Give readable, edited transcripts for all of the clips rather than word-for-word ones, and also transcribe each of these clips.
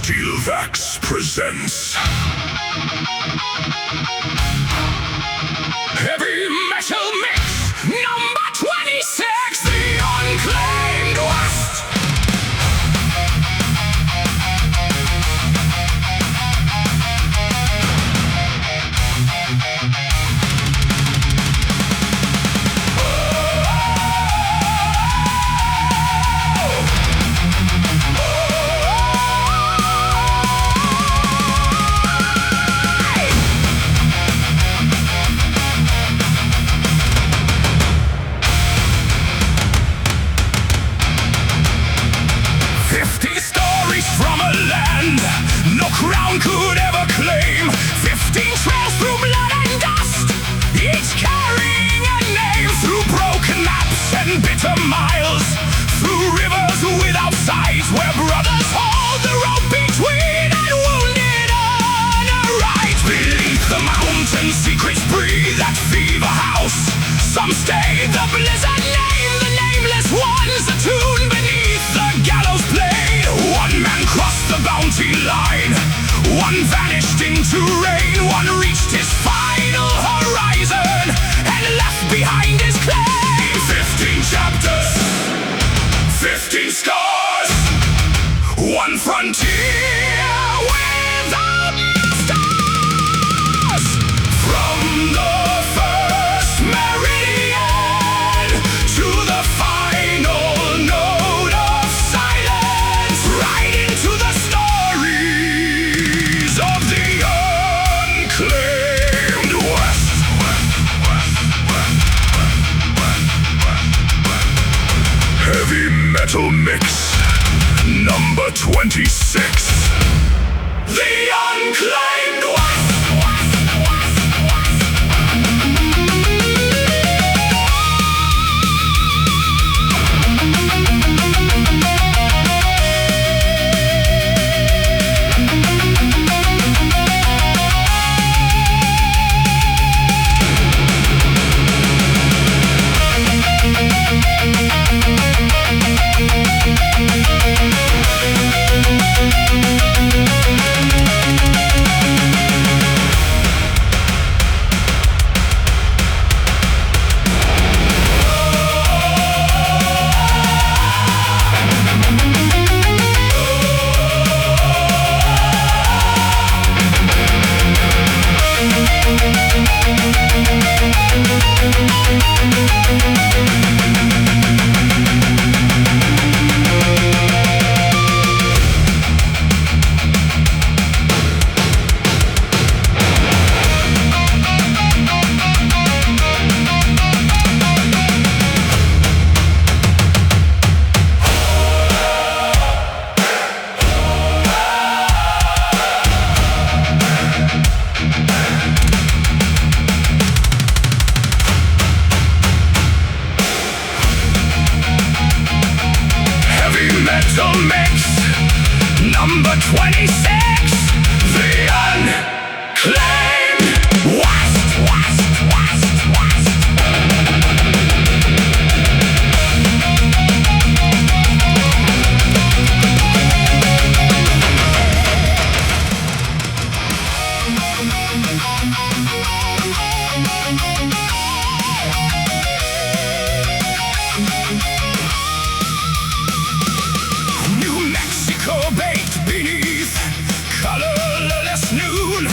STEELVAX presents Heavy Metal Mix number 26, the Unclaimed West. No crown could ever claim. 15 trails through blood and dust, each carrying a name. Through broken maps and bitter miles, through rivers without sight, where brothers hold the rope between and wounded unarise. Beneath the mountains secrets breathe at Fever House. Some stay the blizzard name, the nameless ones attuned beneath the gallows blade. One man crossed the bounty line, one vanished into rain, one reached his final horizon and left behind his claim. 15 chapters, 15 scars, one frontier without stars. From the first meridian to the final note of silence, right into the stories of the Unclaimed West. Heavy Metal Mix number 26, the Unclaimed West. Metal Mix number 26, the Unclaimed West. Colorless noon,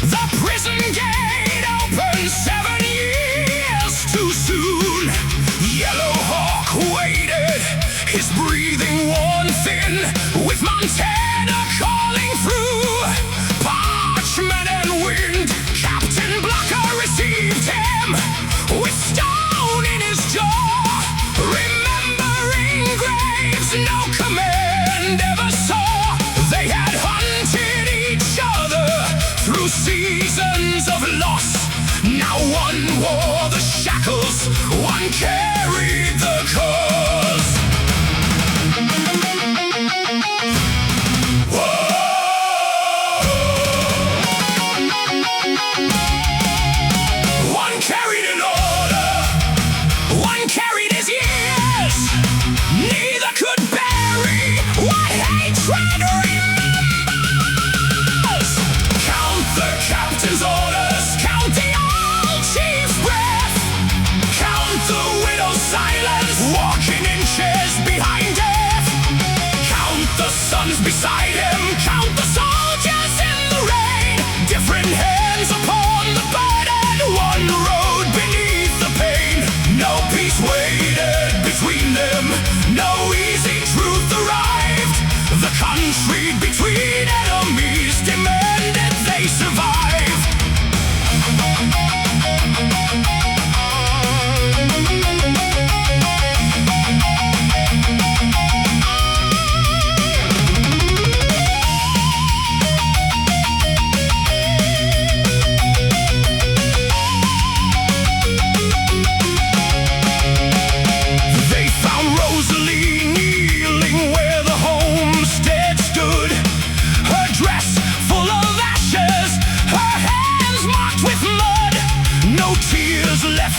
the prison gate opens 7 years too soon. Yellow Hawk waited, his breathing worn thin, with Montana calling through parchment and wind. Captain Blocker received him with stone in his jaw, remembering graves no command ever saw. They had hunted each other through seasons of loss. Now one wore the shackles, one carried the cause. One carried an order, one carried his years. Neither could bury what hatred remembers. guns beside him, count the soldiers in the rain. Different hands upon the burden, one road beneath the pain. No peace waited between them, no easy truth arrived. The country between enemies demanded they survive.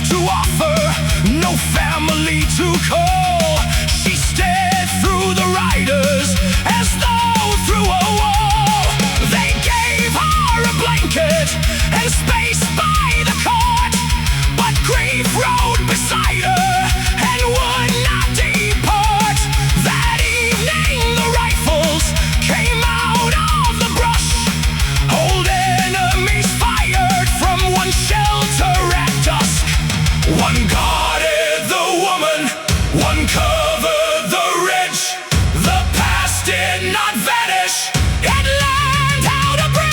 To offer, no family to call. She stared through the riders as though through a wall. They gave her a blanket and space by the cot, but grief rode beside her and would not depart. That evening the rifles came out of the brush. Old enemies fired from one shelter at dusk. One guarded the woman, one covered the rich. The past did not vanish, it learned how to bridge.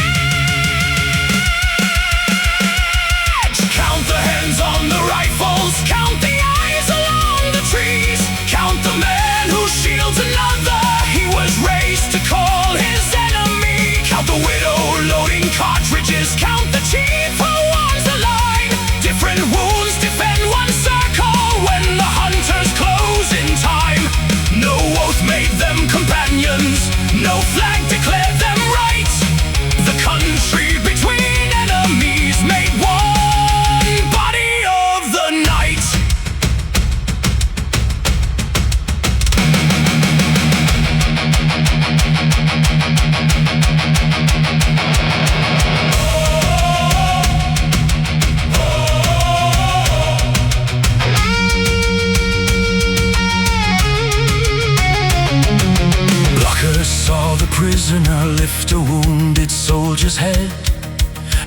Count the hands on the rifles, count the eyes along the trees. Count the man who shields another, he was raised to call his enemy. Count the widow loading cartridges, count the chief who wants the line. Different wounds defend one circle when the hunters close in time. No oath made them companions, no flag declared them right. The country between enemies made one body of the night. Saw the prisoner lift a wounded soldier's head.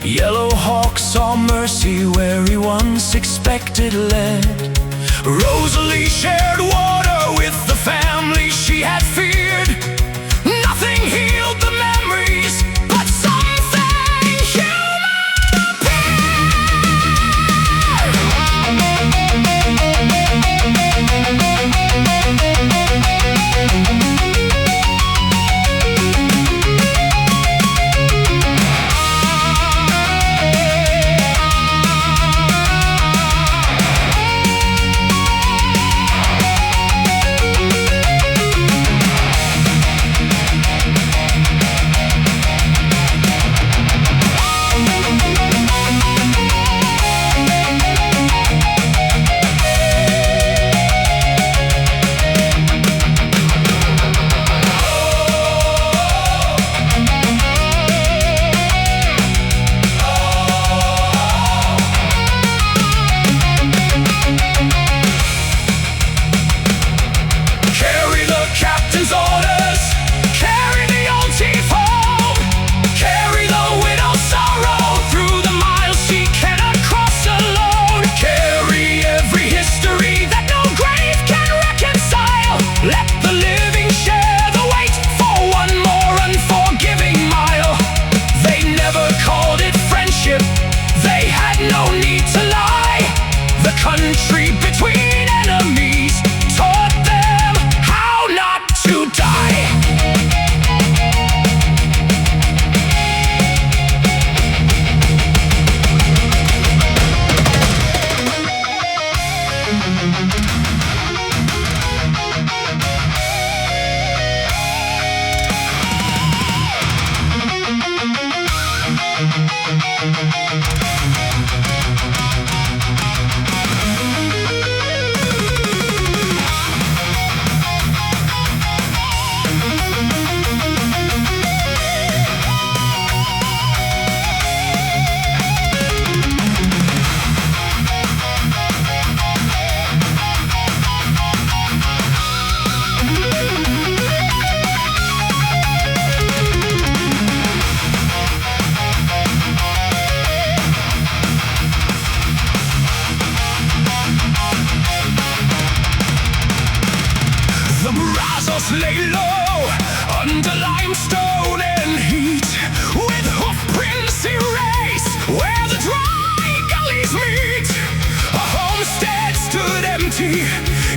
Yellow Hawk saw mercy where he once expected lead. Rosalie shared water with the family she had feared. Nothing healed the memories, but something human appeared. limestone and heat, with hoofprints erased where the dry gullies meet. A homestead stood empty,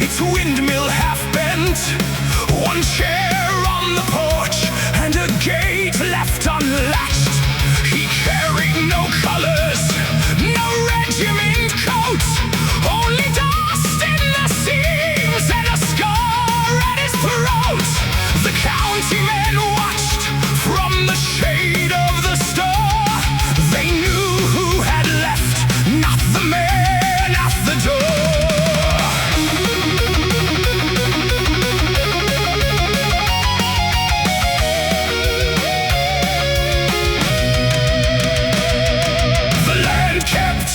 its windmill half bent, one chair on the porch and a gate left unlatched. He carried no colors, no regiment coat, only dust in the seams and a scar at his throat. The county men watched from the shade of the store. They knew who had left, not the man at the door.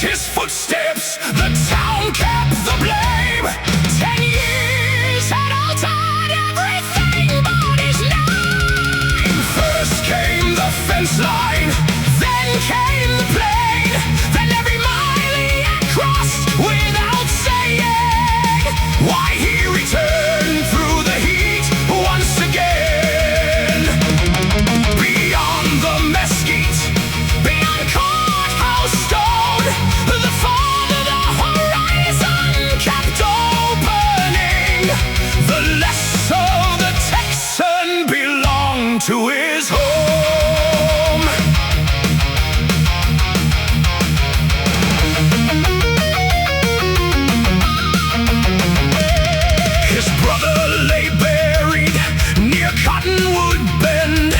His footsteps, the town kept the blame. 10 years had altered everything but his name. First came the fence line, then came the plain, then every mile he had crossed without saying why he returned through the heat once again. Beyond the mesquite, beyond courthouse stone, the farther the horizon kept opening, the less of the Texan belonged to his home. His brother lay buried near Cottonwood Bend,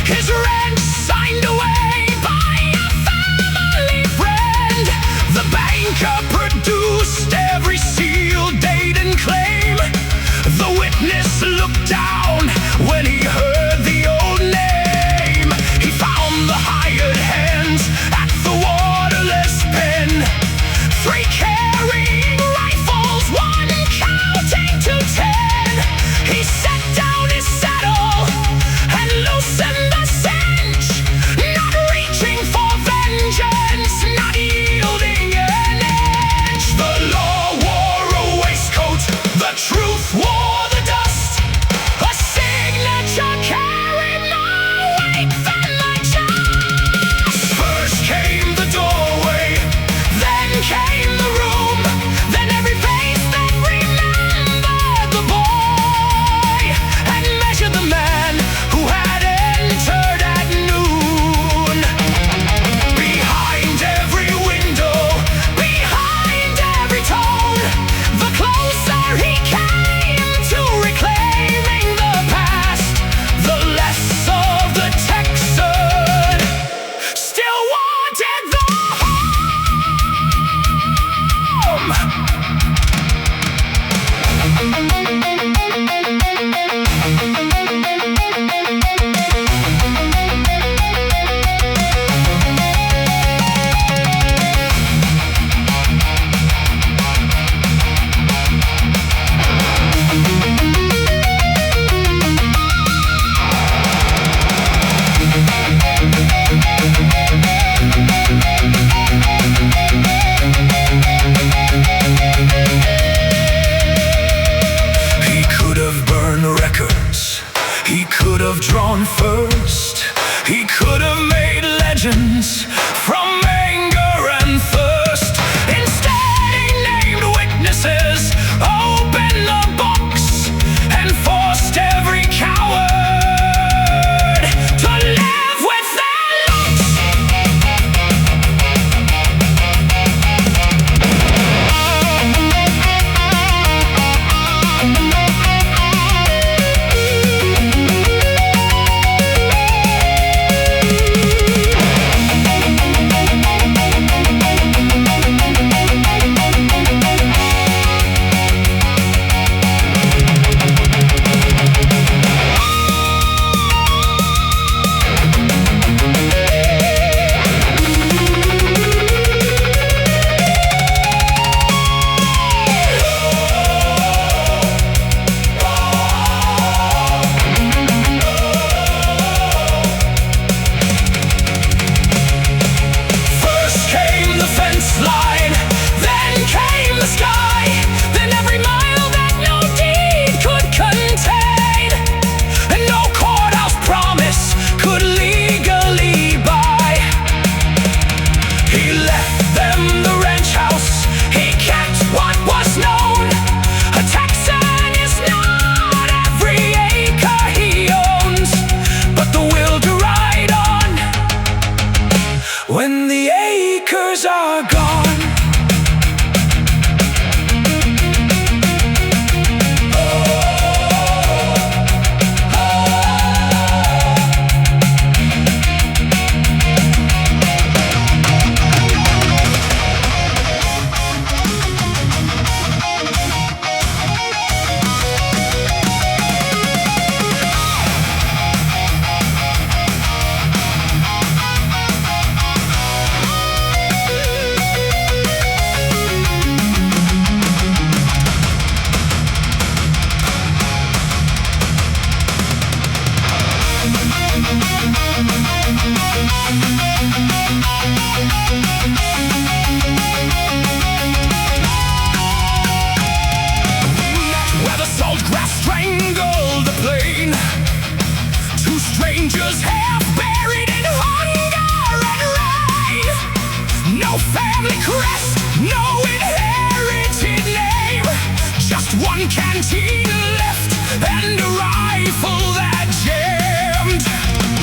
his ranch signed away by a family friend. The banker produced every seal, date, and claim. The witness looked down when he heard the old name. He found the hired hands at the waterless pen, 3 carrying rifles, 1 counting to 10. He set down his saddle and loosened the cinch, not reaching for vengeance, not yielding an inch. The law wore a waistcoat, the truth wore the dust. A signature carried more weight than the just. First came the doorway, then came the room, then every face that remembered the boy, and measured the man who had entered at noon. Behind every window, behind every tone, the closer he came to reclaiming the past, the less of the Texan still wanted the home. He could have burned records, he could have drawn first, he could have made legends from anger and thirst. Instead he named witnesses, opened the books, and forced every coward to live with their looks. soldiers half buried in hunger and rain. No family crest, no inherited name, just one canteen left and a rifle that jammed.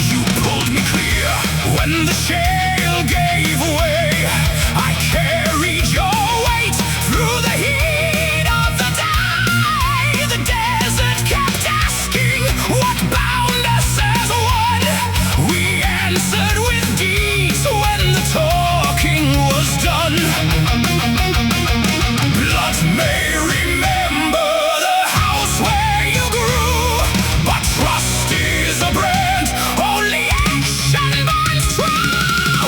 You pulled me clear when the shale gave way. I carried your weight through the heat of the day. The desert kept asking what bound us as one. We answered with deeds when the talking was done. Blood may remember the house where you grew, but trust is a brand only action burns true.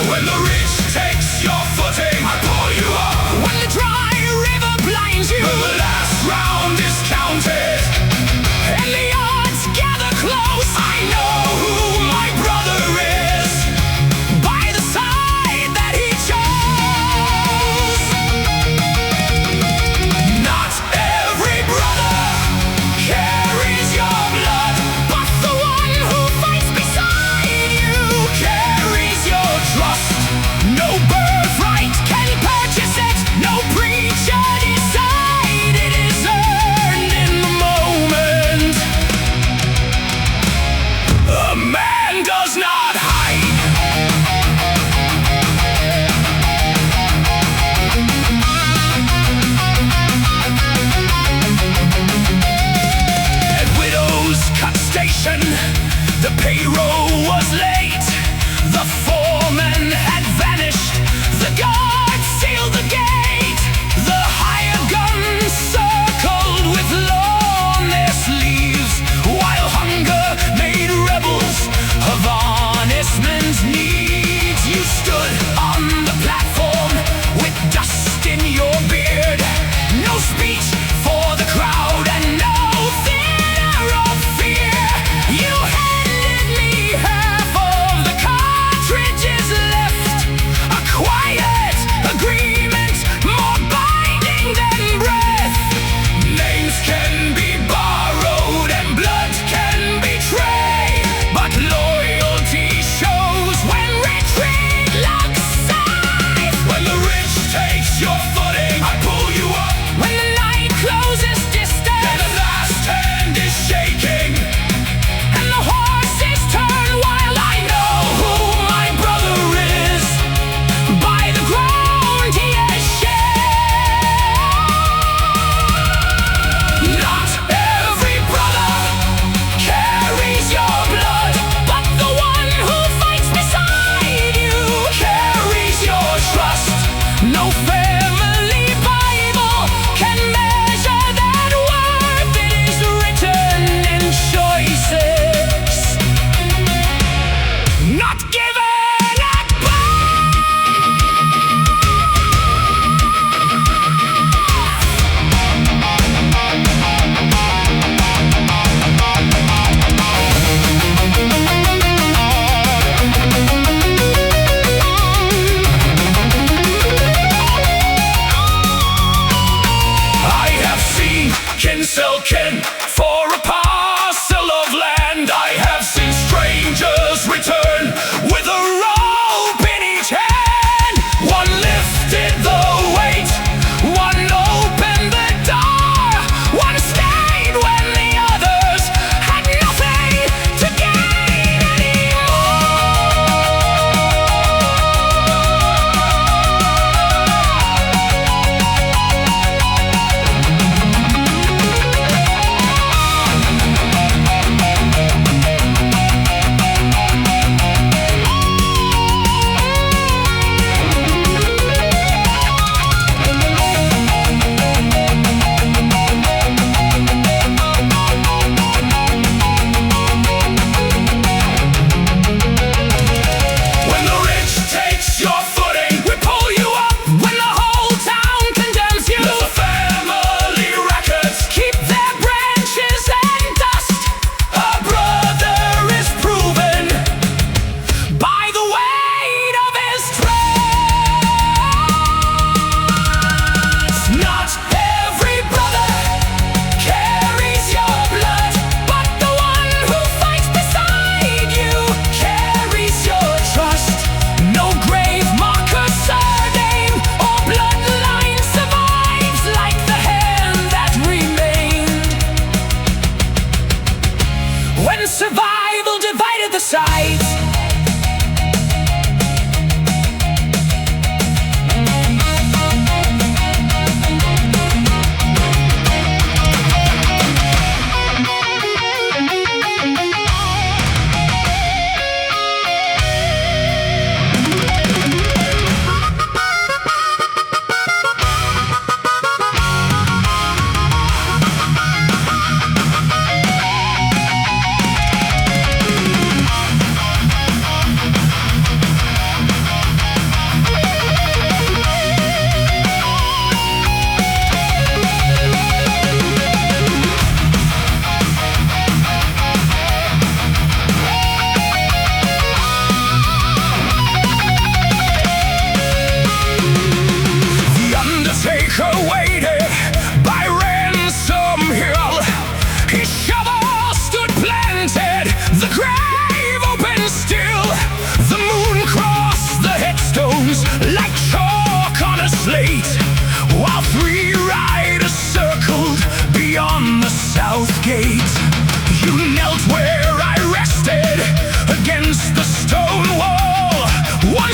When the ridge takes your footing, I pull you up. When the dry river blinds you, the last round is counted and the odds gather close. I know who my brother is by the side that he chose. Not every brother carries your blood, but the one who fights beside you carries your trust. No birthright can purchase it, no preacher decide. It is earned in the moment. A man does not hide. At Widow's Cut Station, the payroll was late. The foreman had vanished. The guard sealed the gate. The higher guns circled with lawn their sleeves, while hunger made rebels of honest men's needs. You stood on the platform with dust in your beard. No speech for the crowd and no theater of fear. You handed me half of the cartridges left, a quiet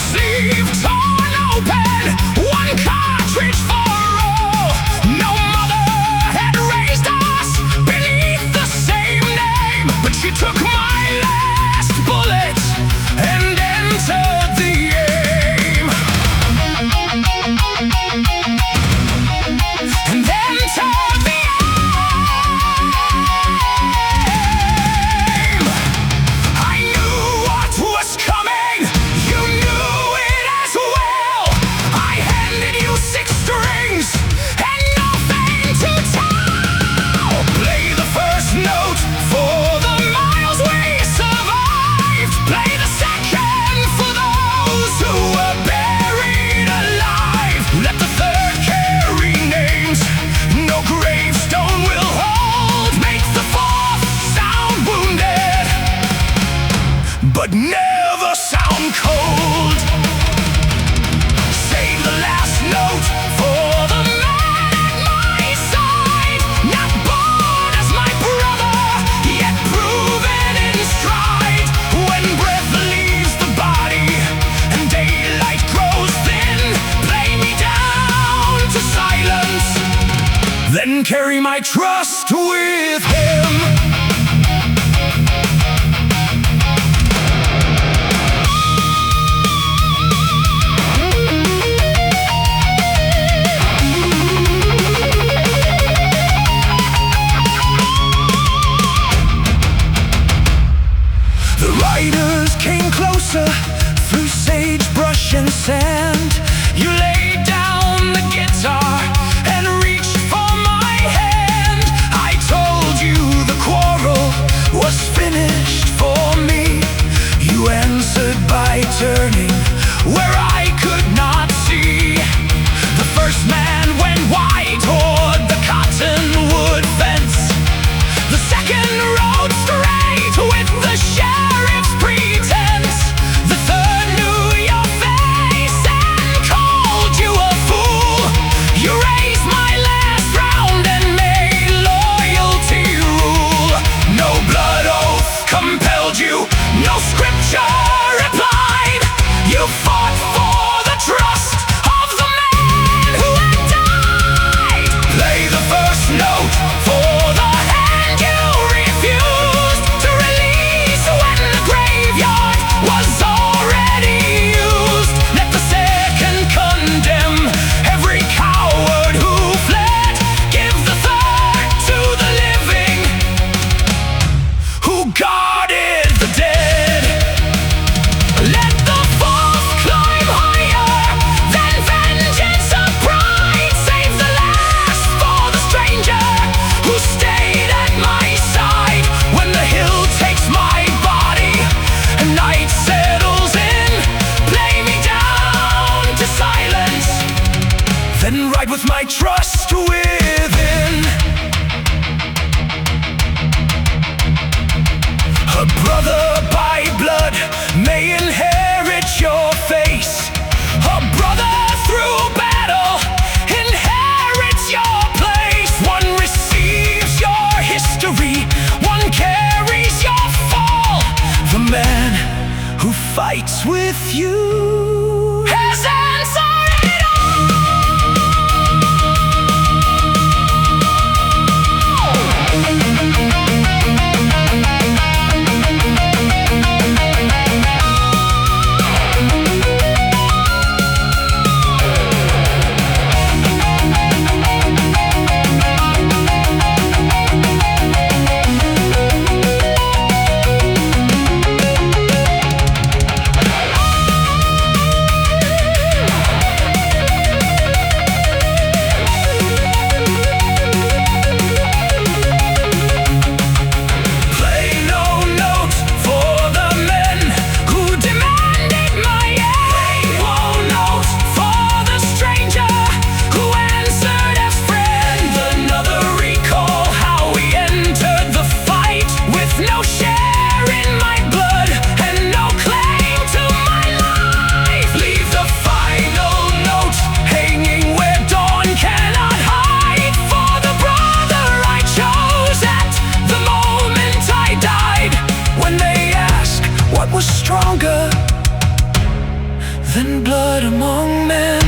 sleeve torn open, one cartridge for all. No mother had raised us beneath the same name, but she took my last bullet and entered the aim. And entered the aim. I knew what was coming, you knew it as well. I handed you 6 strings and nothing to tell. Play the first note for the miles we survived. Play the second for those who were buried alive. Let the third carry names no gravestone will hold. Make the fourth sound wounded, but never sound cold. Save the last note for the man at my side, not born as my brother, yet proven in stride. When breath leaves the body and daylight grows thin, play me down to silence, then carry my trust with him. The riders came closer through sagebrush and sand. You laid down the guitar and reached for my hand. I told you the quarrel was finished for me. You answered by turning where I could not see. The first man went wide toward the cottonwood fence. The second rode straight with the sheriff's pretense. The third knew your face and called you a fool. You raised my last round and made loyalty rule. No blood oath compelled you, no scripture applied. You fought for the trust of the man who had died. Play the first note for the hand you refused to release when the graveyard was already used. Let the second condemn every coward who fled. Give the third to the living who guarded the dead. Let the fourth climb higher than vengeance of pride. Save the last for the stranger who stayed at my side. When the hill takes my body and night settles in, play me down to silence, then ride with my trust within. A brother by blood may inherit your face. A brother through battle inherits your place. One receives your history, one carries your fall. The man who fights with you has answered it all. than blood among men.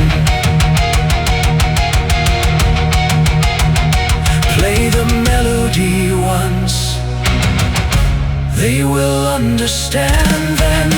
Play the melody once, they will understand then.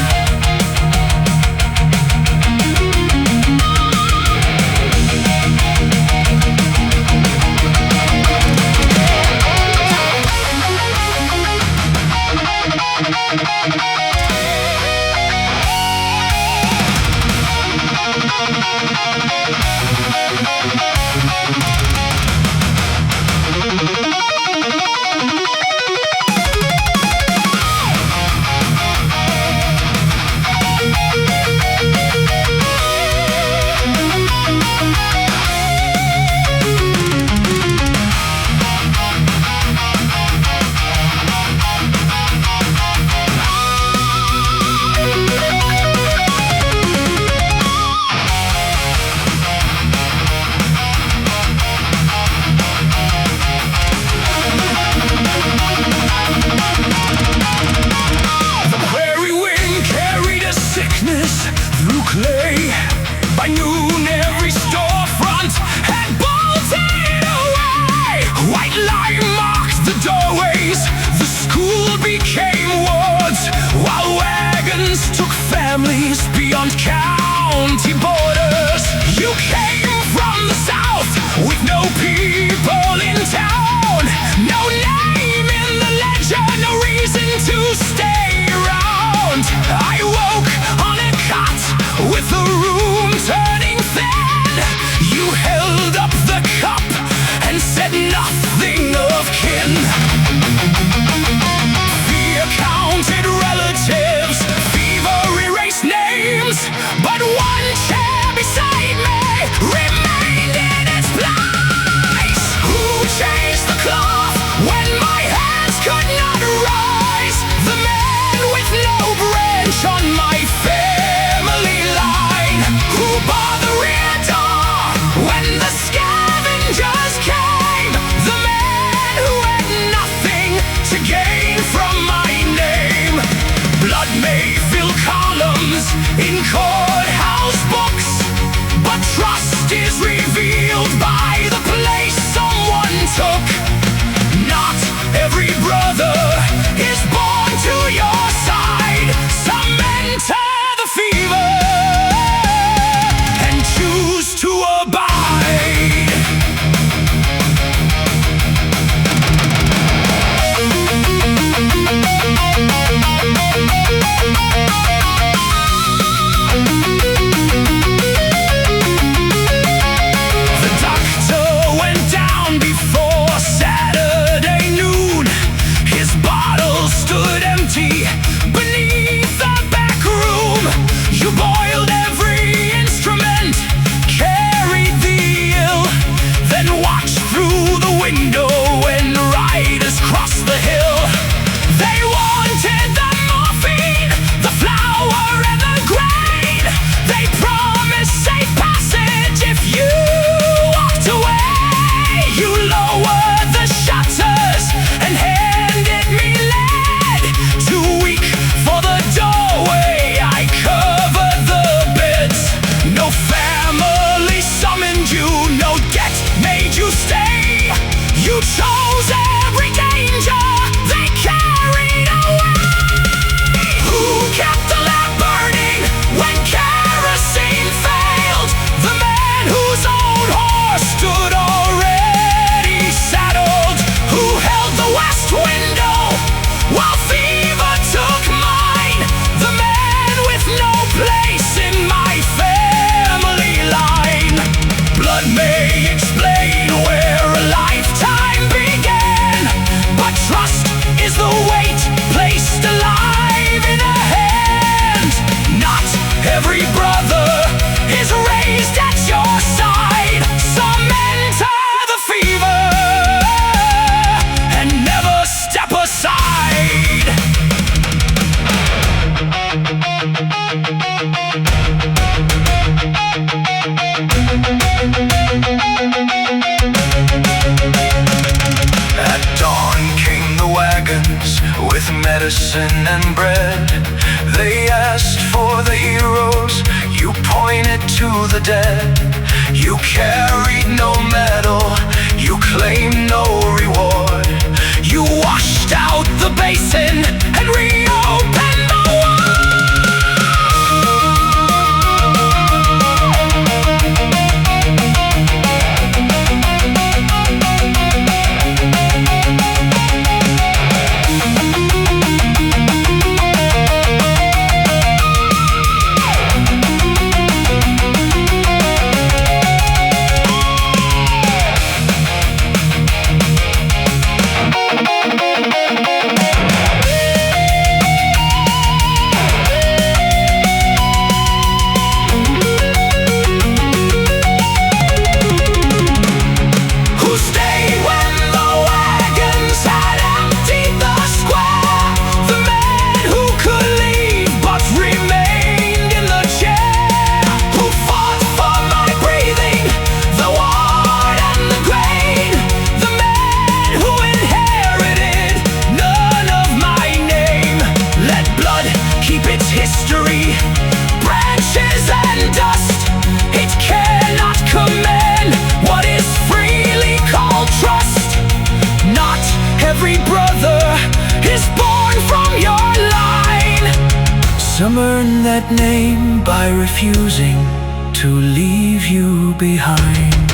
By noon every storefront had bolted away. White light marked the doorways, the school became wards, while wagons took families beyond county borders. You came from the south with no people in town, no name in the ledger, no reason to stay around. I woke on a cot with the room turning thin. You held up the cup and said nothing of kin. Fear counted relatives, fever erased names, but one chair beside me remained in its place. Who changed the cloth when my hands could not rise? The man with no branch on my family line. Who barred the rear door when the scavengers came? The man who had nothing to gain from my name. Blood may fill columns in courthouse books, but trust is revealed by the place someone took. Not every brother is born to your side. Some enter the fever and choose to abide. The doctor went down before Saturday noon. His bottle stood empty history, branches and dust. It cannot commend what is freely called trust. Not every brother is born from your line. Some earn that name by refusing to leave you behind.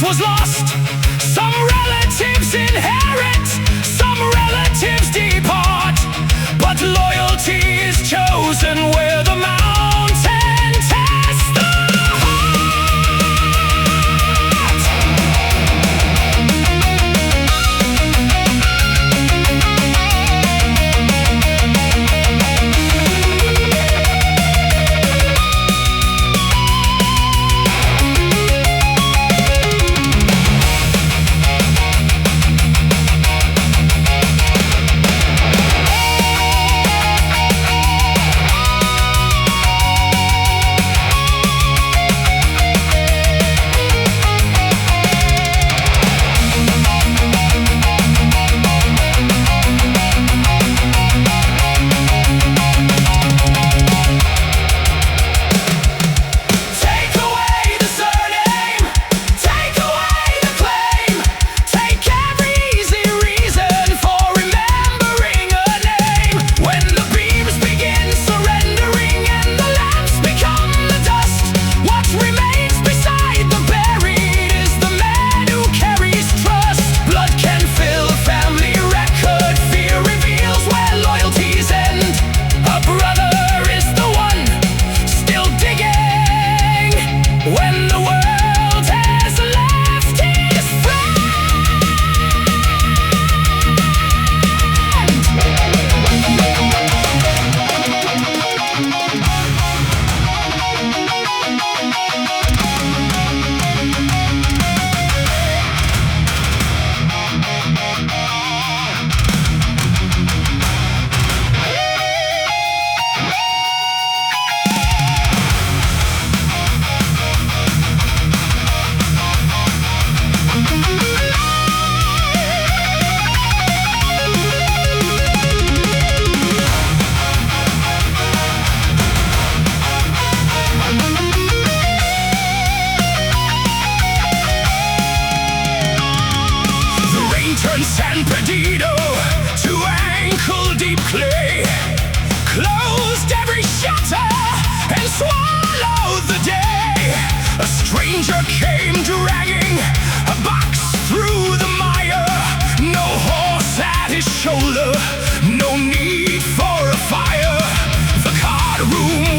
was lost. Some relatives inherit, some relatives depart, but loyalty is chosen.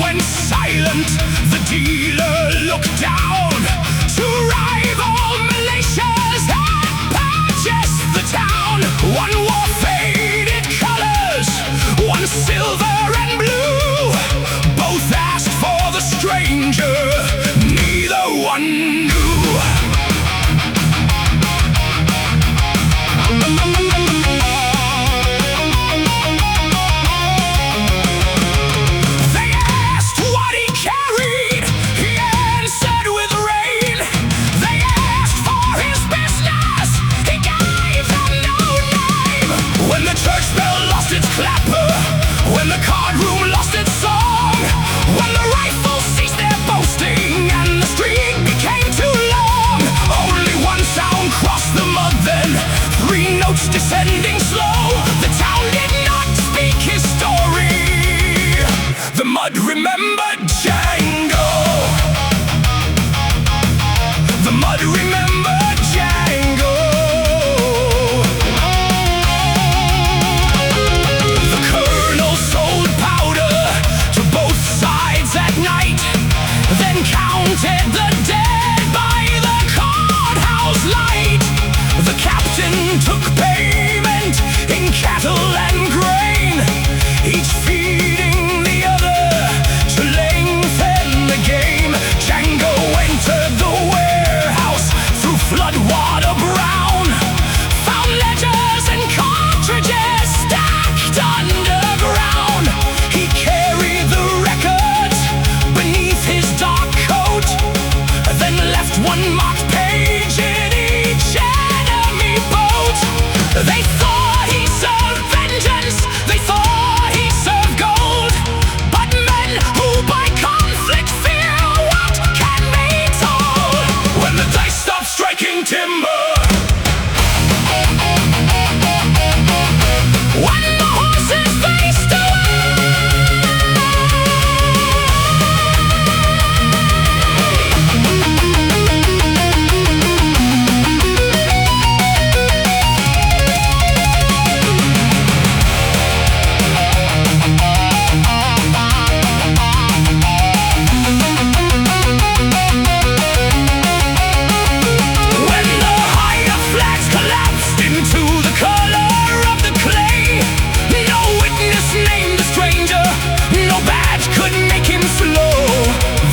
went silent. The dealer looked down. Two rival militias had purchased the town. One wore faded colors, one silver and blue. Both asked for the stranger, neither one knew. They asked what he carried, he answered with rain. They asked for his business, he gave them no name. When the church bell lost its clapper, when the card room lost its song, when the rifles ceased their boasting and the street became too long, only one sound crossed the mud then, three notes descending slow. The town did not speak his story. The mud remembered Django. The mud remembered Django. The colonel sold powder to both sides at night, then counted the dead by the courthouse light. The captain took payment in cattle and grain, each feeding the other to lengthen the game. Django entered the warehouse through floodwater brown, found ledgers and cartridges stacked underground. He carried the records beneath his dark coat, then left one marked page in each enemy boat. They thought he served vengeance, they thought he served gold, but men who by conflict fear what can be told. When the dice stop striking timber, when the horses faced away, when the higher flags collapsed into the color of the clay, no witness named the stranger, no badge could make him slow.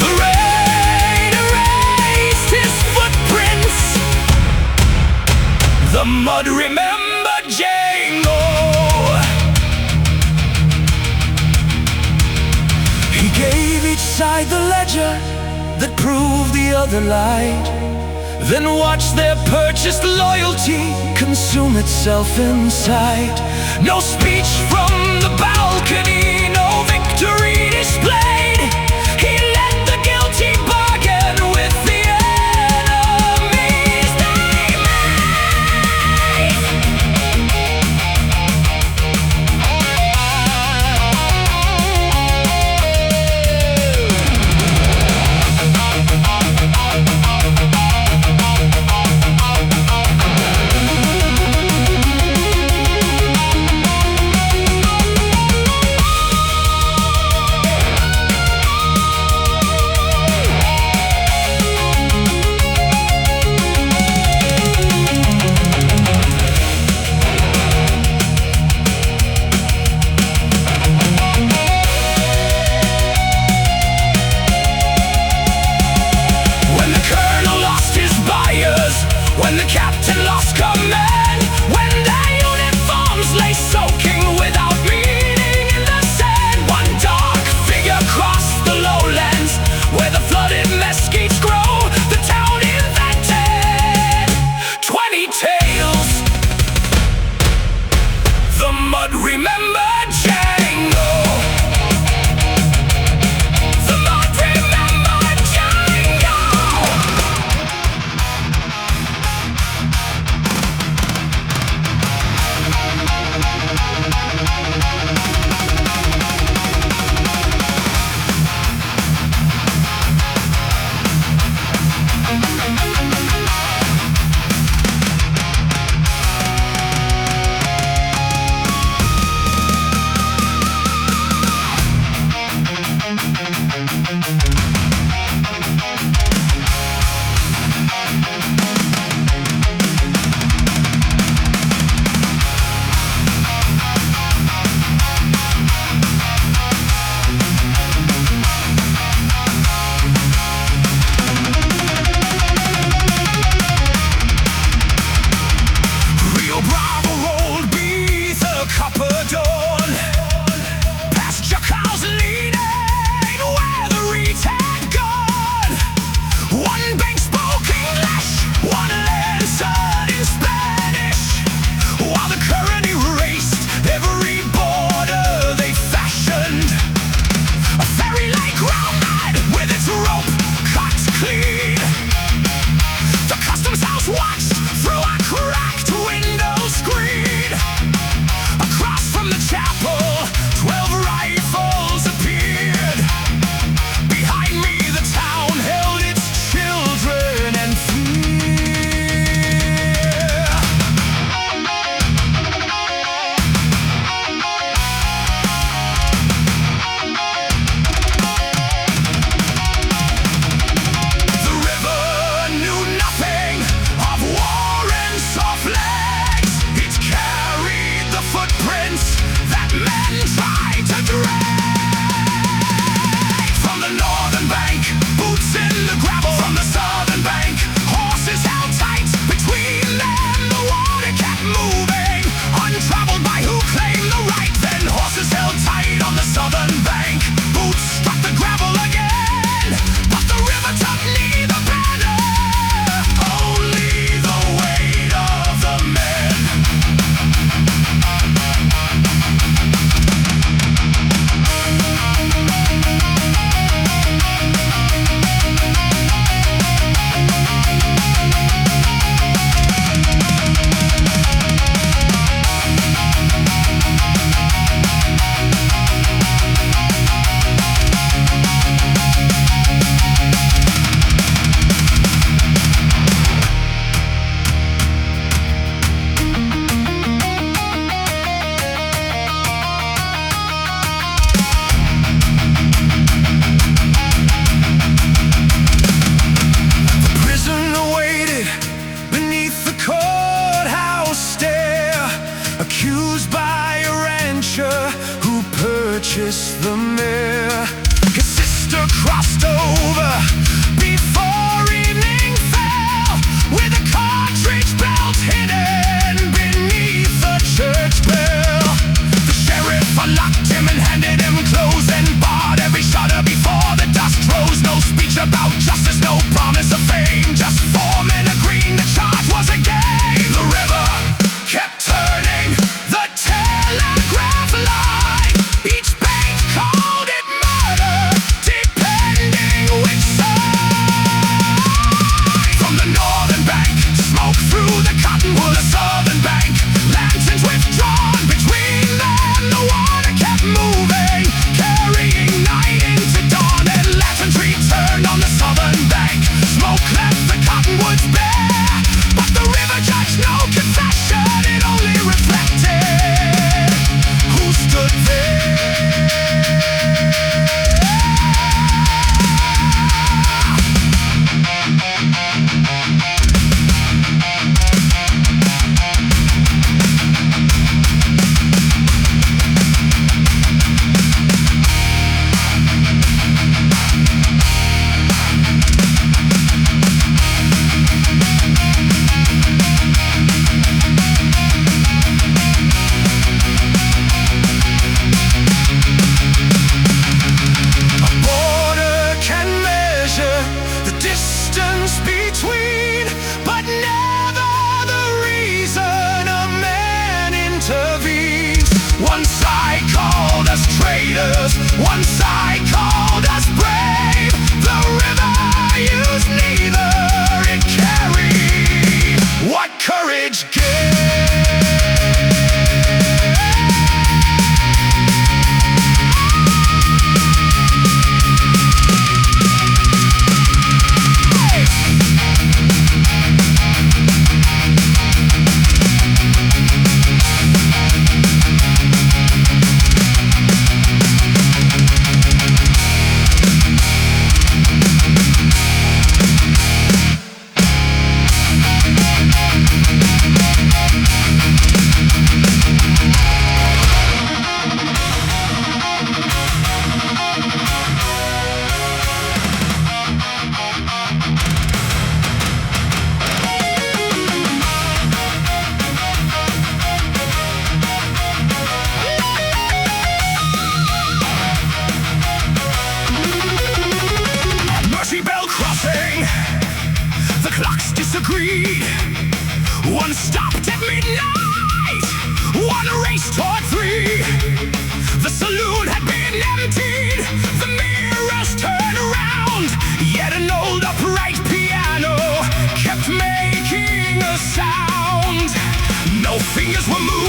The rain erased his footprints. The mud remembered Django. He gave each side the ledger that proved the other lied, then watched their purchased loyalty consume itself inside. No speech from the balcony, no victory displayed. He let the guilty bargain with the enemies they made.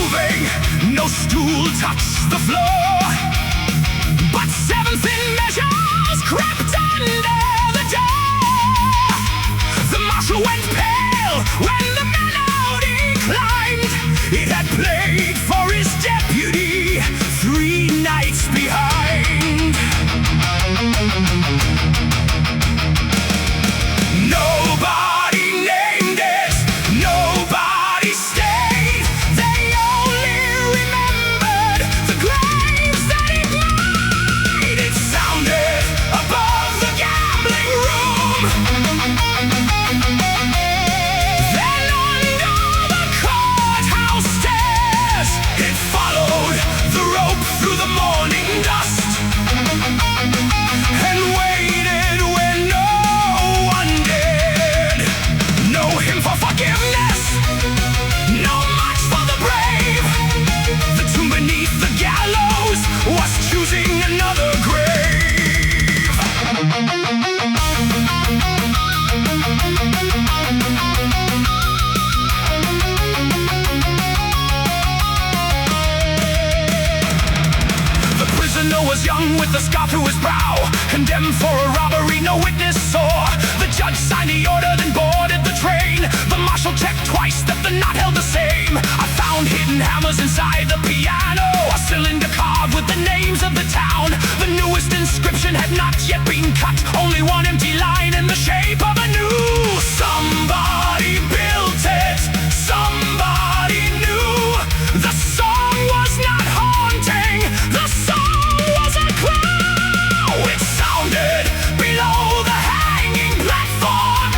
moving, no stool touched the floor. But 7 thin measures crept under the door. The marshal went pale when the melody climbed. It had played for his deputy 3 nights behind. Nobody named it, nobody stayed. They only remembered the graves that it made. It sounded above the gambling room, then under the courthouse stairs. It followed the rope through the morning dust and waited when no one did. No hymn for forgiveness, no march for the brave. The tomb beneath the gallows was choosing another grave. The prisoner was young with a scar through his brow, condemned for a robbery no witness saw. The judge signed the order, then boarded the train. The marshal checked twice that the knot held the same. I found hidden hammers inside the piano, a cylinder carved with the names of the town. The newest inscription had not yet been cut, only one empty line in the shape of a new. Somebody built it, somebody knew. The song was not haunting, the song was a clown. It sounded below the hanging platform,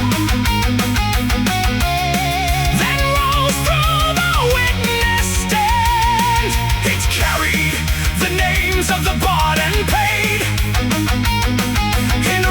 then rose through the witness stand. It carried the names of the bought and paid in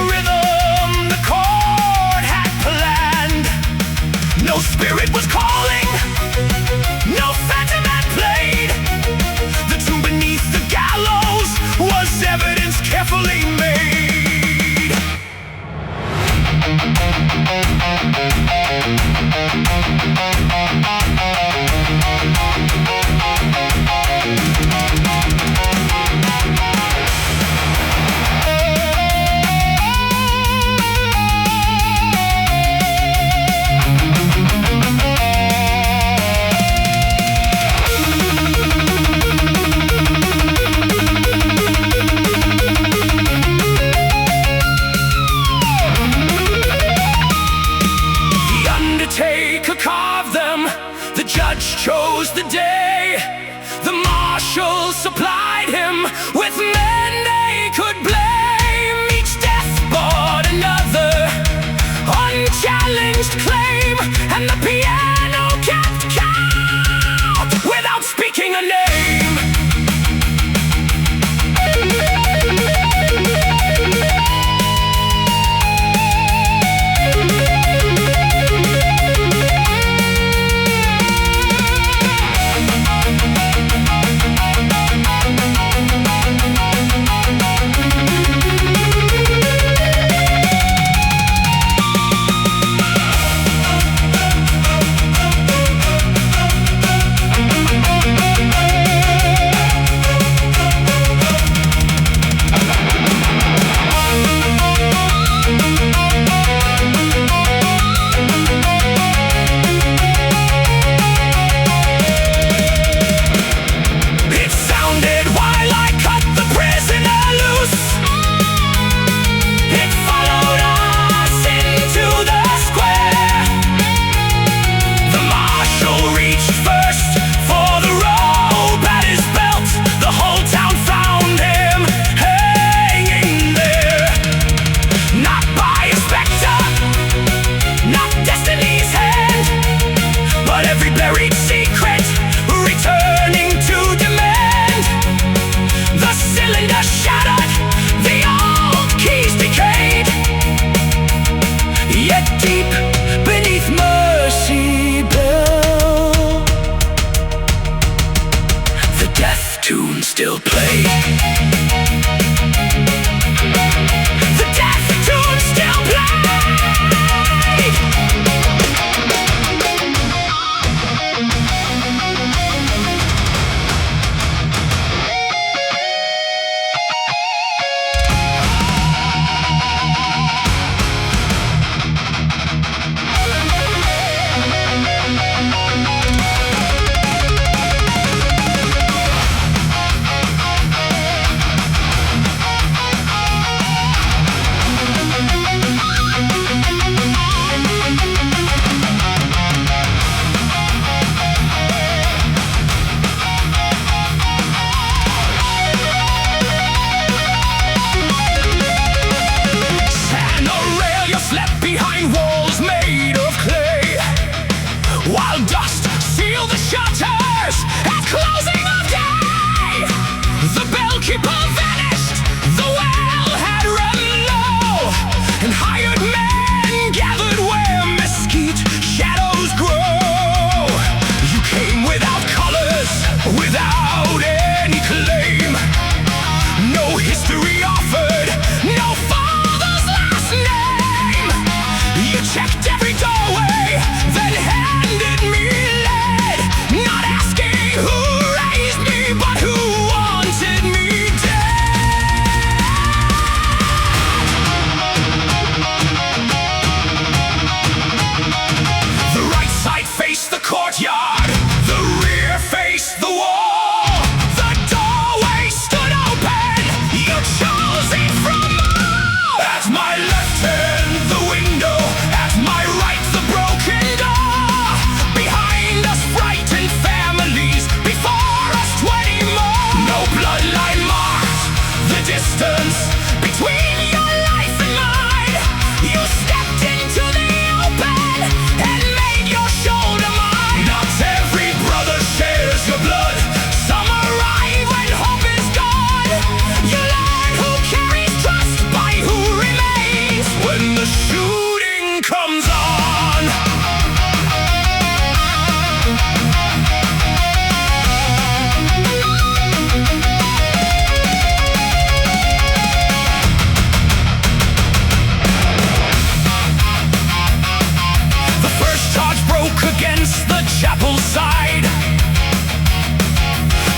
side.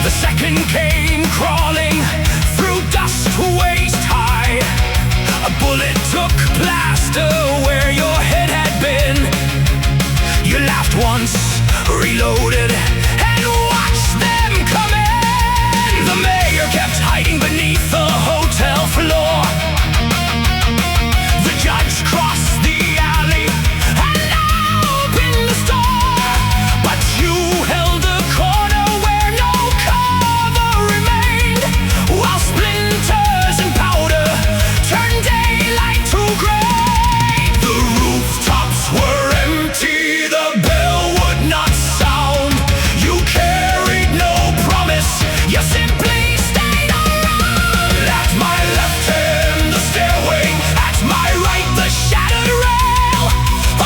The second came crawling through dust waist high. A bullet took plaster where your head had been. You laughed once, reloaded, and watched them come in. The mayor kept hiding beneath the hotel floor. The judge crossed the alley and opened the store. But you held a corner where no cover remained, while splinters and powder turned daylight to gray. The rooftops were empty, the bell would not sound. You carried no promise, you simply stayed around. At my left hand, the stairway, at my right, the shattered rail.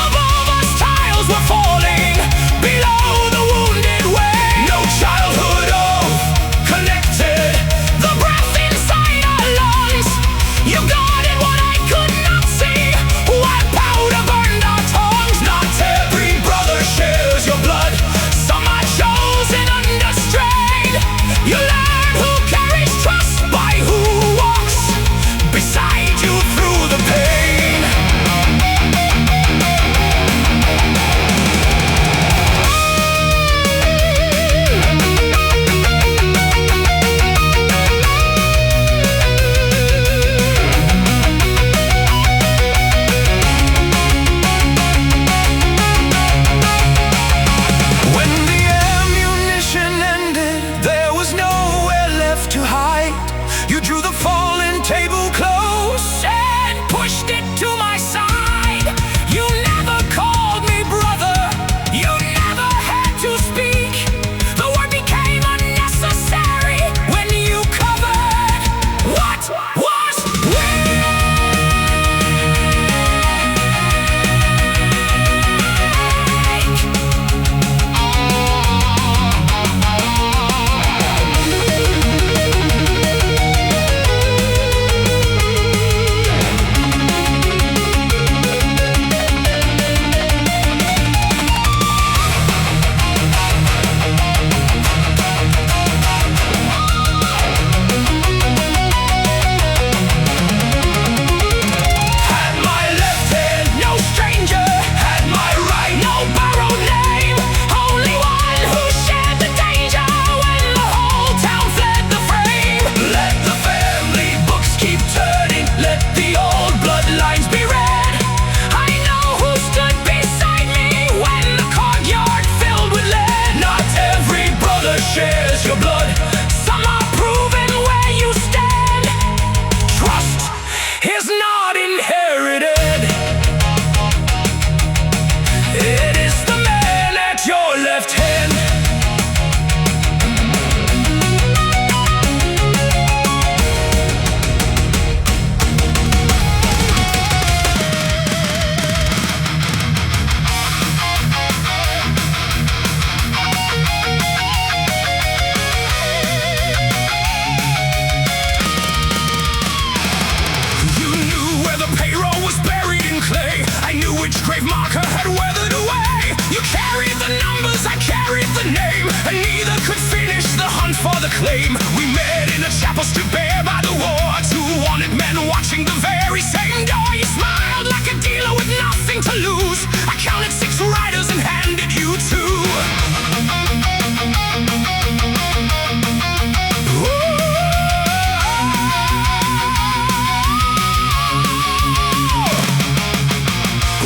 Above us, tiles were falling, below the wounded way. No childhood oath connected the breath inside our lungs. You guarded what I could not see, while powder burned our tongues. Not every brother shares your blood, some are chosen under strain. You learn who carries trust by who walks beside you through the pain. When the ammunition ended, there was nowhere left to hide. You drew the fallen table close and pushed it to my side. You never called me brother, you never had to speak. The word became unnecessary when you covered what was weak. Had my left hand, no stranger. Had my right, no borrowed name. Only one who shared the danger when the whole town fled the frame. Let the family books keep turning, let the old bloodlines be read. I know who stood beside me when the courtyard filled with lead. Not every brother shares your blood, some are proven where you stand. Trust is not inherited, it is the man at your left hand. You knew where the payroll was buried in clay. I knew which grave marker had weathered away. You carried the numbers, I carried the name, and neither could finish the hunt for the claim. We met in a chapel stood bare by the war, two wanted men watching the very same door. You smiled like a dealer with nothing to lose. I counted 6 riders and handed you 2.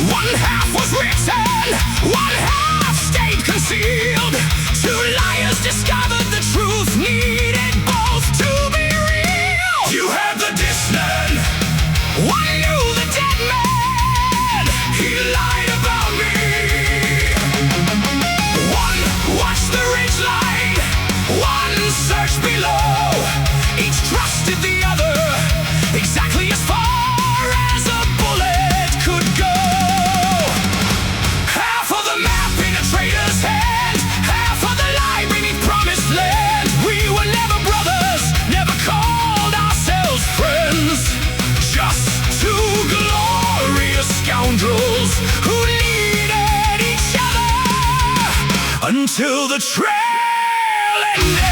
One half was written, one half stayed concealed. 2 liars discovered the truth, needed both to be real. You had the disman, one knew the dead man, he lied about me. One watched the ridgeline, one searched below. Each trusted the other, exactly as far as a bullet could go. Half of the map in a traitor's hand, half of the lie beneath promised land. We were never brothers, never called ourselves friends, just 2 glorious scoundrels who needed each other until the trail ended.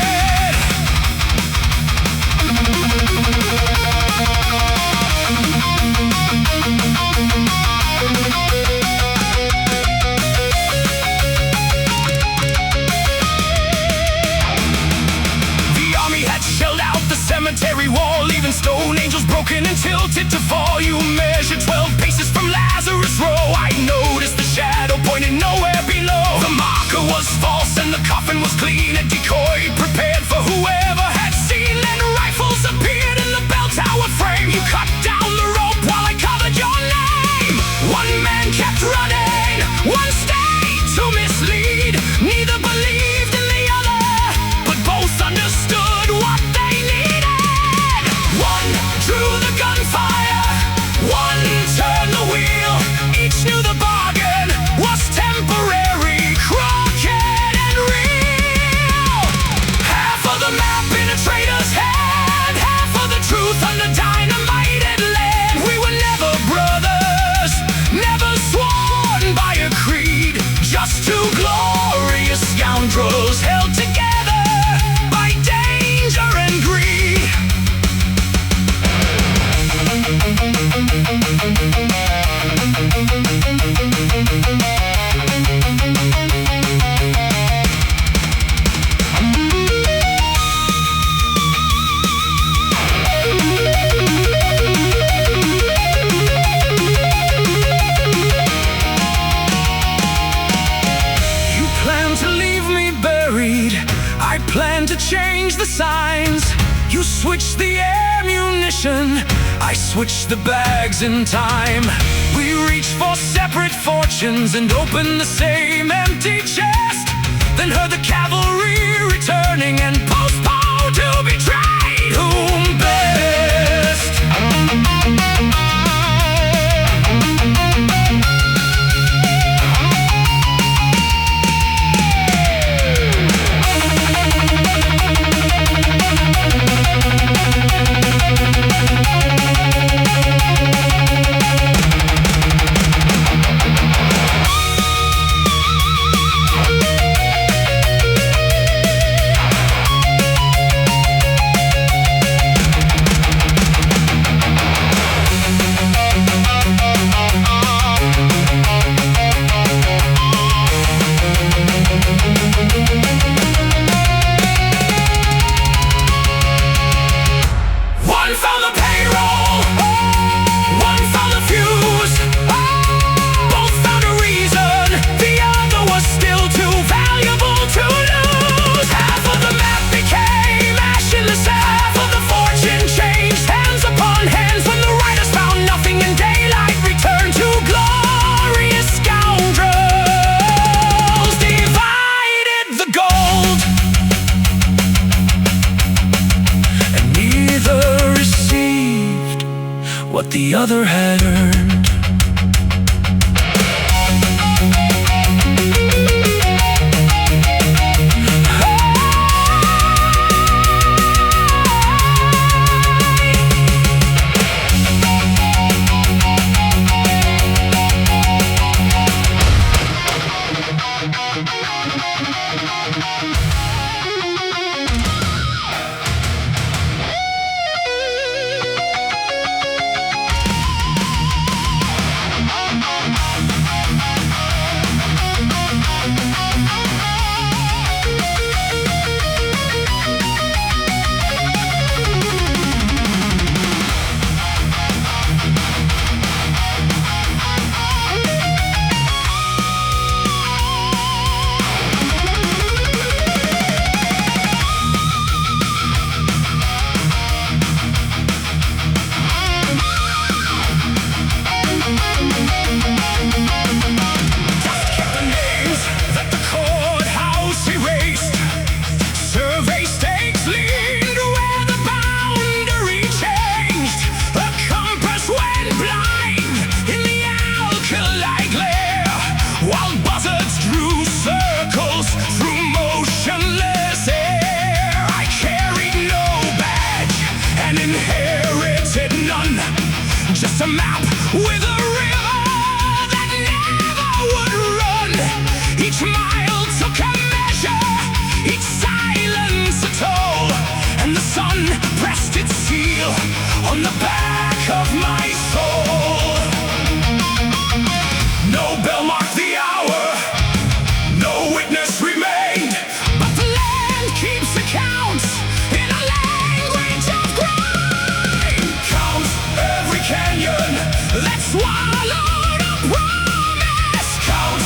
Cemetery wall, leaving stone angels broken and tilted to fall. You measured 12 paces from Lazarus Row. I noticed the shadow pointing nowhere below. The marker was false and the coffin was clean, a decoy prepared for whoever had seen. Then rifles appeared in the bell tower frame. You cut down the rope while I covered your name. One man kept running, one stayed to mislead. Neither believed in the other, but both understood what they needed. One drew the gunfire, one turned the wheel. Each knew the bargain was temporary, crooked and real. Half of the map in a traitor's hand, half of the truth under dynamited land. We were never brothers, never sworn by a creed, just two glorious scoundrels held together by danger and greed. You plan to leave me buried, I plan to change the signs. You switch the ammunition, I switch the bags in time. We reach for separate fortunes and open the same empty chest. Then heard the cavalry returning and postponed to betray whom best. What the other had earned. Just a map with a river that never would run. Each mile took a measure. on the back of my soul. No bell marked the hour, no witness remained, but the land keeps account in a language of grind. Count every canyon that swallowed a promise. Count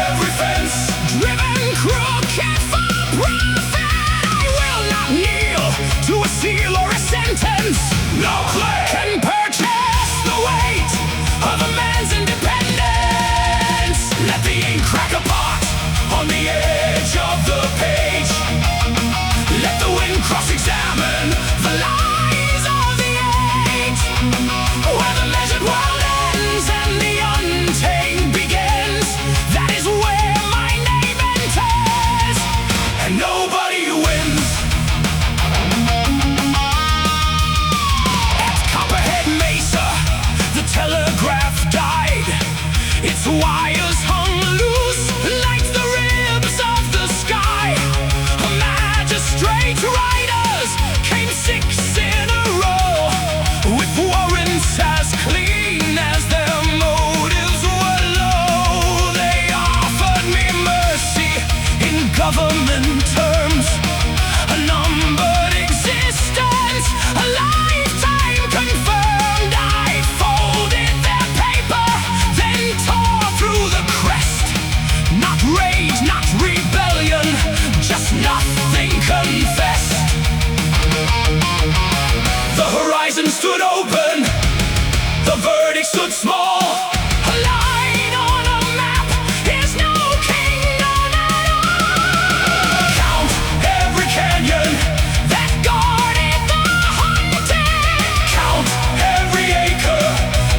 every fence driven crooked for profit. I will not kneel to a seal or a sentence. No clay can purchase the weight of a man's independence. Let the ink crack apart on the edge of the page. Let the wind cross-examine the lies of the age. Where the measured world ends and the untamed begins, that is where my name enters, and nobody wins. At Copperhead Mesa, the telegraph died. Its wires hung loose like the ribs of the sky. Magistrate riders came 6 in a row, with warrants as clean as their motives were low. They offered me mercy in government terms, a numbered existence, a lifetime confirmed. I folded their paper, then tore through the crest. Not rage, not rebellion, just nothing confessed. The horizon stood open, the verdict stood small. A line on a map is no kingdom at all. Count every canyon that guarded the haunted. Count every acre,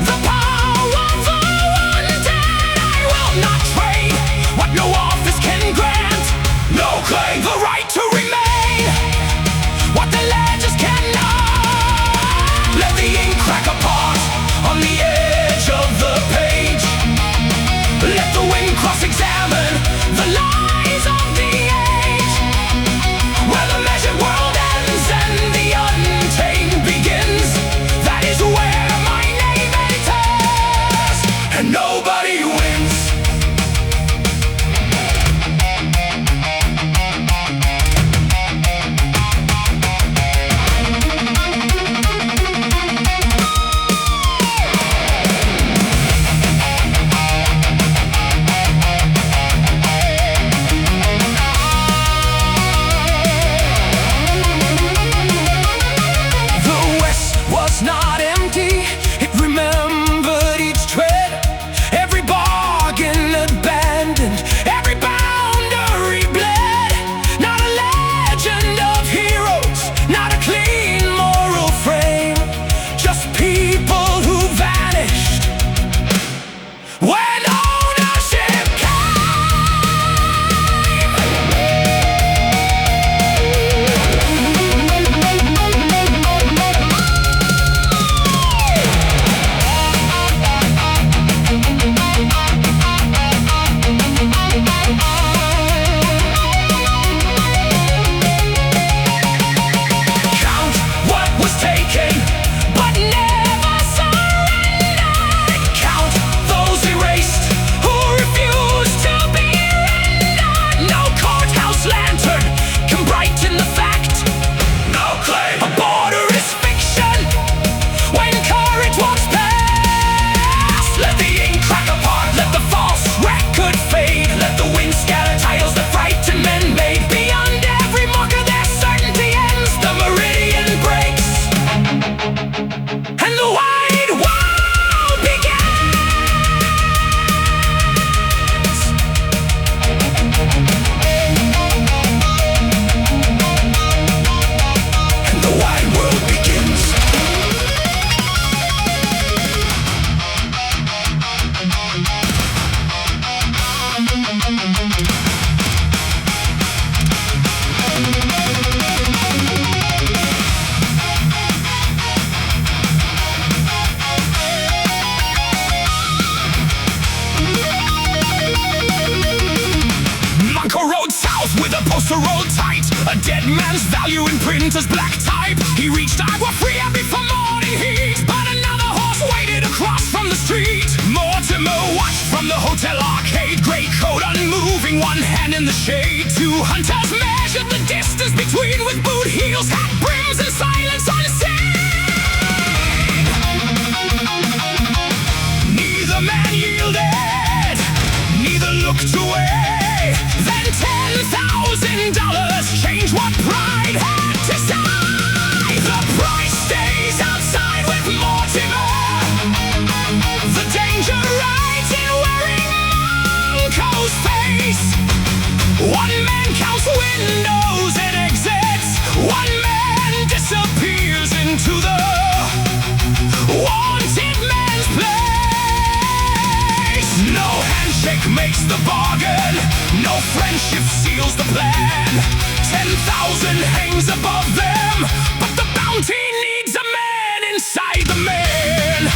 the powerful wanted. I will not trade what no office can grant. No claim the right to remain what the legends cannot. Let the ink crack apart on the edge of the page. Let the wind cross-examine the lies of the age. Where the measured world ends and the untamed begins, that is where my name enters, and nobody wins. The West was not empty, it remembered each tread. Every bargain abandoned, every boundary bled. Not a legend of heroes, not a clean moral frame, just people who vanished when ownership Count what was taken, but never surrendered. Count those erased who refused to be rendered. No courthouse lantern can brighten the fact. No claim. A border is fiction when courage walks past. Let the ink crack apart, let the false record fade. Let the wind scatter titles that frighten men made. Beyond every marker their certainty ends. The Meridian breaks, and the wide world begins. And the wide world begins. poster rolled tight, a dead man's value in printer's black type. He reached out, we're free happy for morning burning heat, but another horse waited across from the street. Mortimer watched from the hotel arcade, grey coat unmoving, one hand in the shade. Two hunters measured the distance between, with boot heels, hat brims, and silence unseen. Neither man yielded, neither looked away. Then $10,000 changed what pride had to say. The price stays outside with Mortimer. The danger rides in wearing Monco's face. One man counts windows and exits. One man disappears into the wanted man's place. No handshake makes the bargain, no friendship seals the plan. 10,000 hangs above them, but the bounty needs a man inside the man.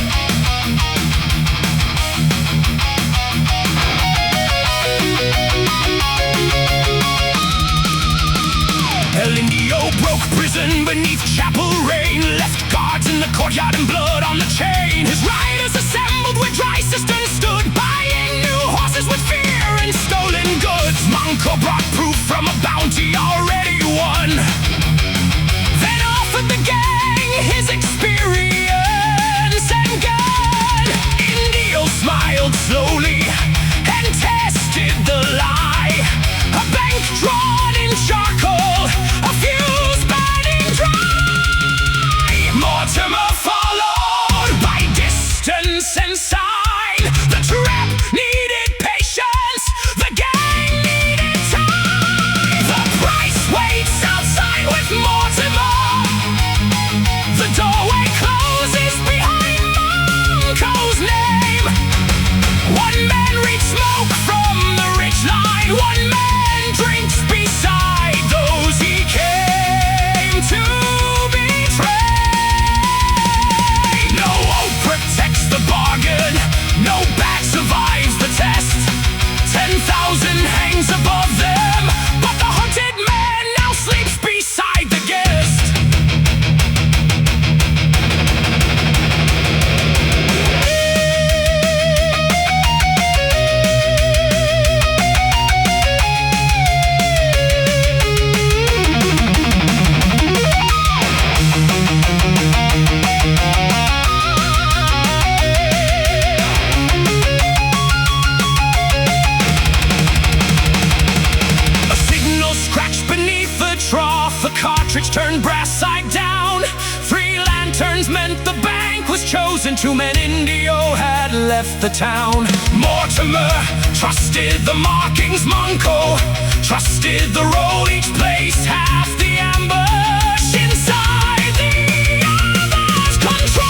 El Indio broke prison beneath chapel rain, left guards in the courtyard and blood on the chain. His riders assembled where dry cisterns stood, buying new horses with fear and stolen goods. Monco brought proof from a bounty already won, then offered the gang his experience and gun. Indio smiled slowly and tested the lie. A bank drawn in charcoal, a fuse burning dry. Mortimer followed by distance and sign. The trap needed patience, the gang needed time. The price waits outside with Mortimer. The doorway closes behind Monco's name. One man reads smoke from the ridge line. One man drinks beside those he came to betray. No oath protects the bargain, no bat survives the test. 10,000 hangs above them, but the hunted man now sleeps beside the guest. A signal scratched beneath the trough, the cartridge turned brass side down. 3 lanterns meant the bank was chosen. 2 men Indio had left the town. Mortimer trusted the markings, Monco trusted the roll. Each place half the ambush inside the other's control.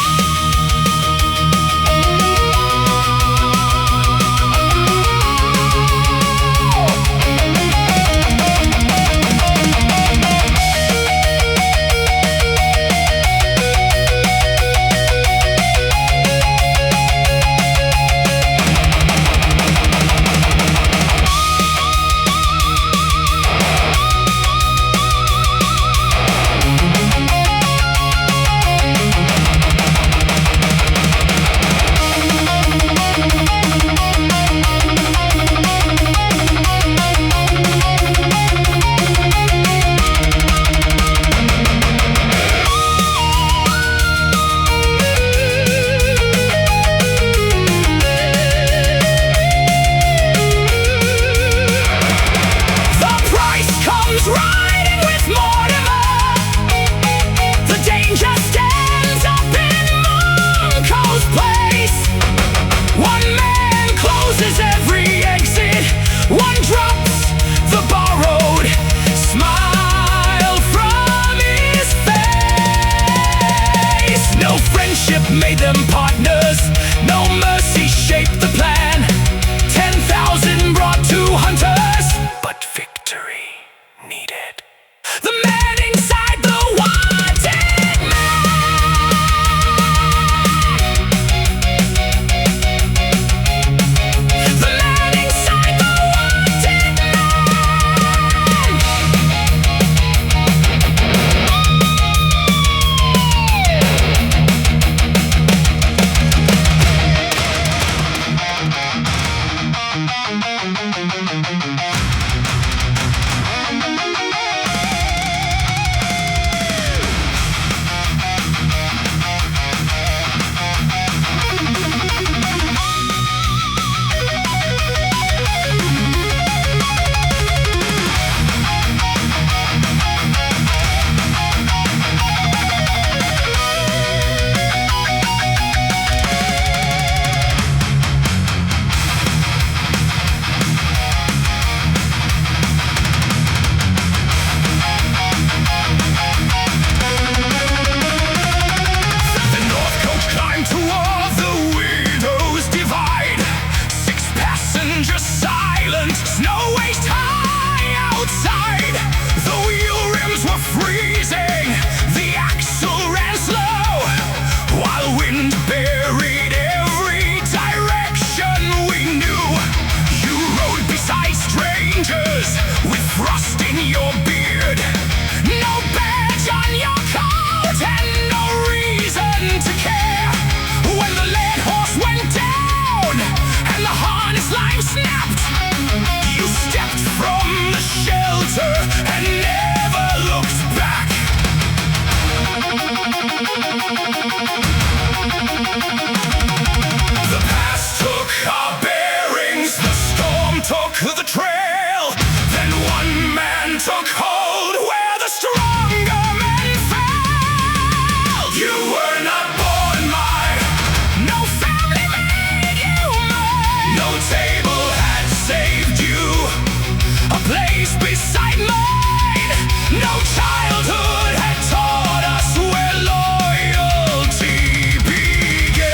The past took our bearings, the storm took the trail. Then one man took hold where the stronger men fell. You were not born mine, no family made you mine. No table had saved you a place beside mine. No childhood had taught us where loyalty begins.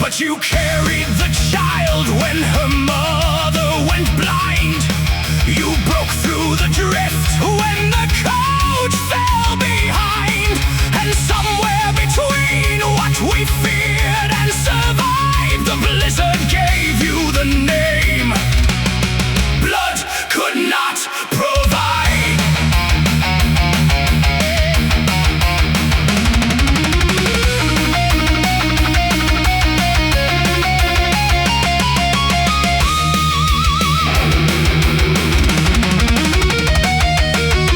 But you carried the child when her mother went blind. You broke through the drift when the coach fell behind. And somewhere between what we feared and survived, the blizzard gave you the name blood could not provide.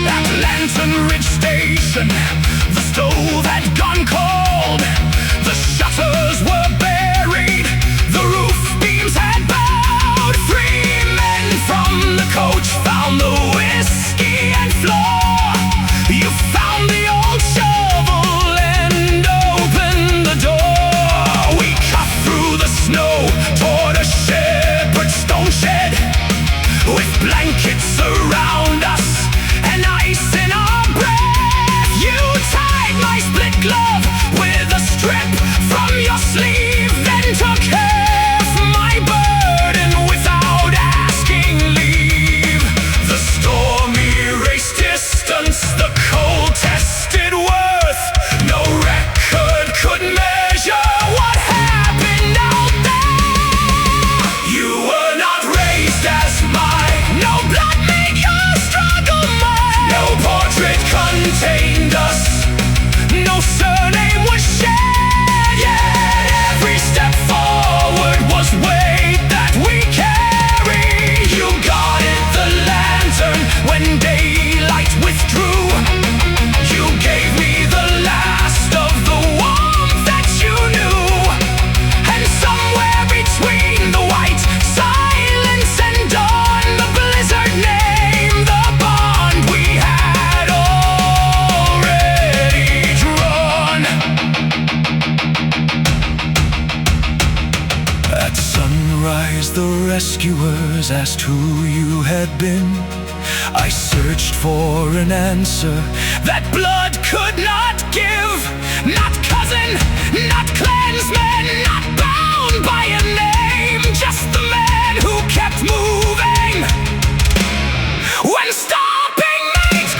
At Lantern Ridge Station, the stove had gone cold. The shutters were buried, the roof beams had bowed. 3 men from the coach found the whiskey and floor. You found the old shovel and opened the door. We cut through the snow toward a shepherd's stone shed, with blankets around us and ice in our breath. You tied my split glove with a strip from your sleeve, then took half my burden without asking leave. The stormy race distance, the cold tested worth, no record could measure what happened out there. You were not raised as mine, no blood made your struggle mine. No portrait contained us, no surname was shared. Yet every step forward was weight that we carried. You guarded the lantern when daylight withdrew. You gave me the last of the warmth that you knew. And somewhere between the white silence and dawn, the blizzard named the bond we had already drawn. At sunrise, the rescuers asked who you had been. I searched for an answer that blood could not give. Not cousin, not clansman, not bound by a name. Just the man who kept moving when stopping mates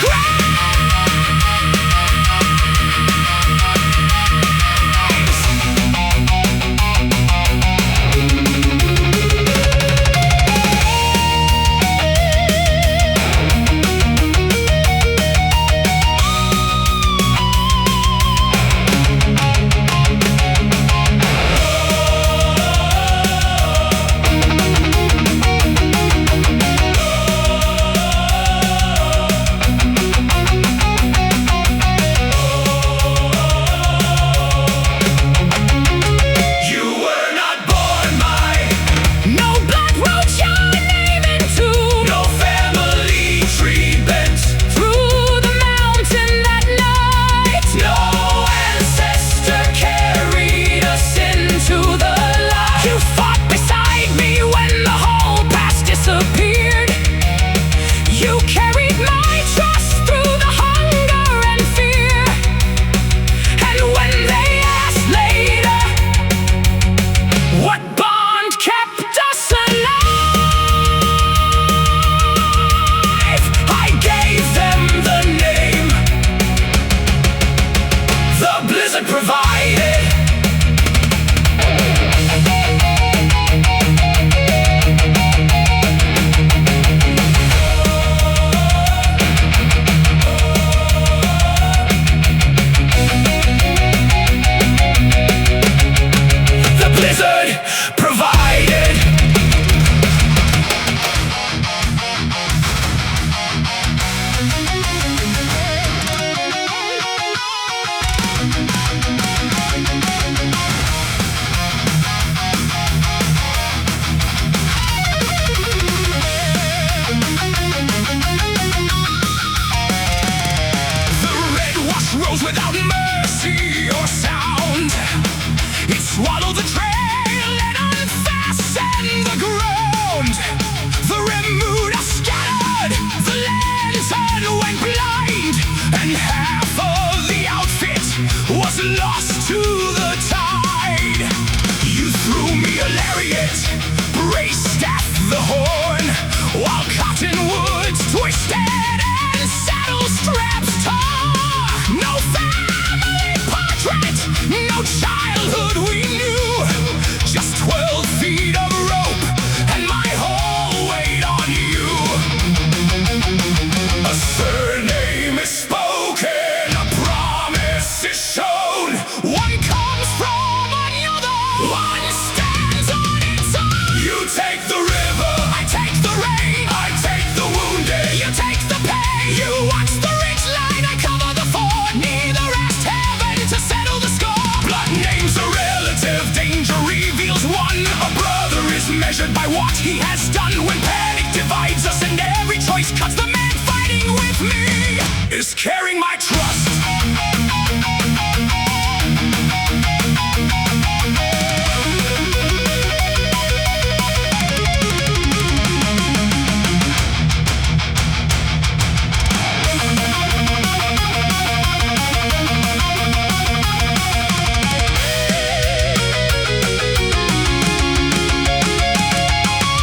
Follow the trail and unfasten the ground. The remuda scattered, the lantern went blind, and half of the outfit was lost to the tide. You threw me a lariat, braced at the horn, while cottonwoods twisted and saddle straps tore. No family portrait, no childhood we knew, just 12 feet of rope and my whole weight on you. A surname is spoken, a promise is shown. One comes from another, one stands on its own. You take the river, I take the rain, I take the wounded, you take the pain. You watch the ridge line, I cover the fort. Neither asked heaven to settle the score. Blood names a relative, danger reveals one. A brother is measured by what he has done. When panic divides us and every choice cuts, the man fighting with me is carrying my trust.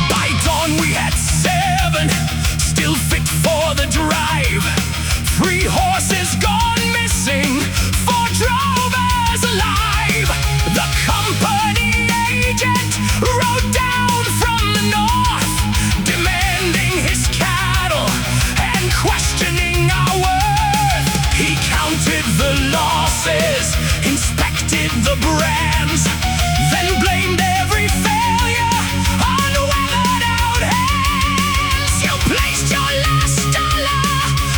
By dawn we had 7, still fit for the drive. 3 horses gone missing, 4 drovers alive. The company agent rode down from the north, demanding his cattle and questioning our worth. He counted the losses, inspected the brands, then blamed every failure on weathered out hands. You placed your last dollar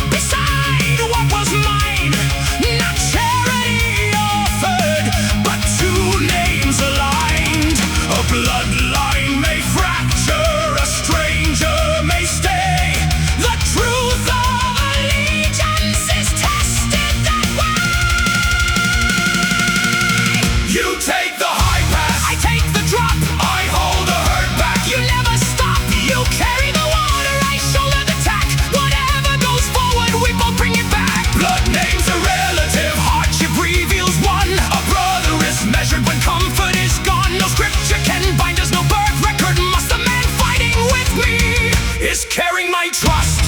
beside what was mine, not charity offered, but 2 names aligned. A bloodline may fracture, a stranger may stay. The truth of allegiance is tested that way. You take the high path, I take the drop, I hold the herd back. You never stop, you carry the water, I shoulder the tack. Whatever goes forward, we both bring it back. Blood names a relative, hardship reveals one. A brother is measured when comfort is gone. No scripture can bind us, no birth record must. The man fighting with me is carrying my trust.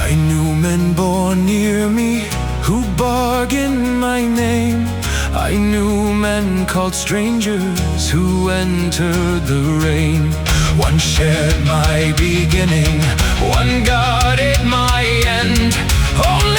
I knew men born near me who bargained my name. I knew men called strangers who entered the rain. One shared my beginning, one guarded my end. Only